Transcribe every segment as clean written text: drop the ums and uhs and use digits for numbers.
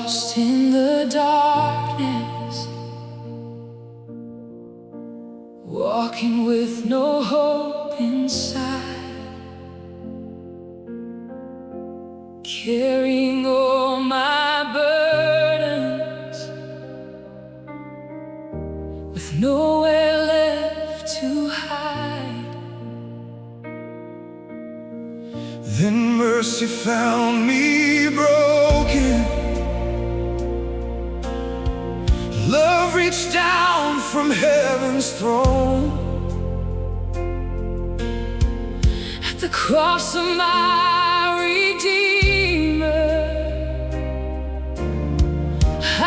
lost in the darkness, walking with no hope inside, carrying all my burdens with nowhere left to hide. Then mercy found me broken. Love reached down from heaven's throne. At the cross of my Redeemer,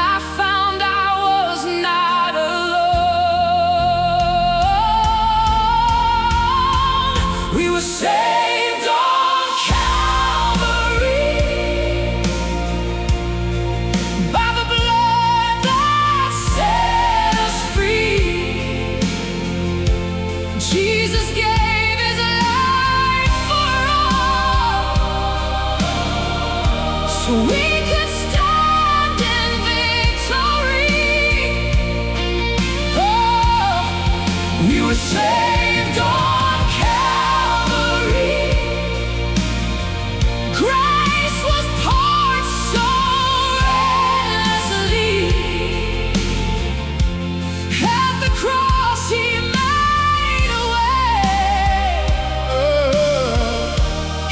I found I was not alone. We were saved on Calvary by the blood that set us free. Jesus gave his life for all, so we could stand in victory. Oh, we were saved on Calvary. Grace was poured so endlessly. At the cross he made a way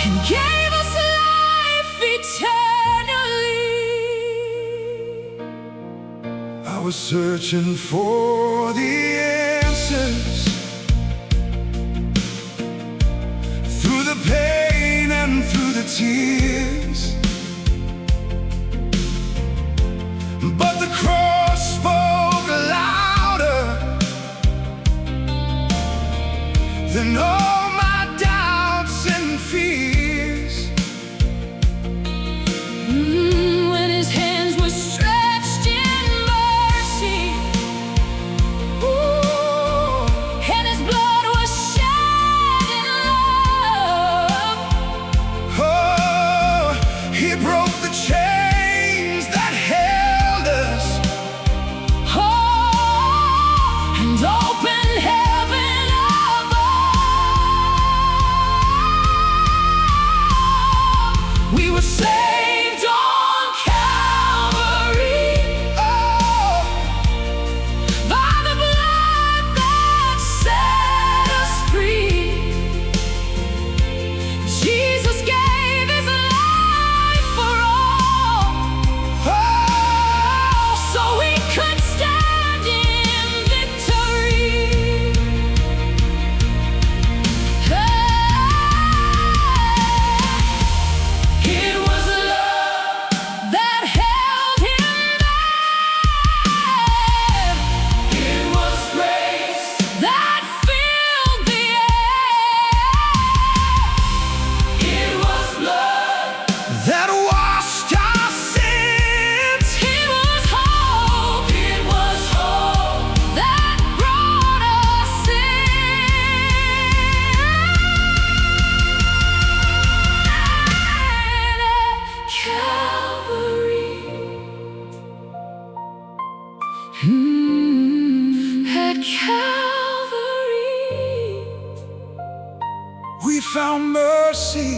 and gave us life eternally. I was searching for the answers through the pain and through the tears, but the cross spoke louder than all my doubts and fears. When his hands were stretched in mercy, ooh, and his blood was shed in love, Oh, he broke the chains that held us. oh, and opened heaven above. We were saved on Calvary, Oh, by the blood that set us free. Jesus gave his life for all, oh, so we could stand in victory. It was love that held him there. It was grace that filled the air. It was blood that washed our sins. It was hope that brought us in. At Calvary, We found mercy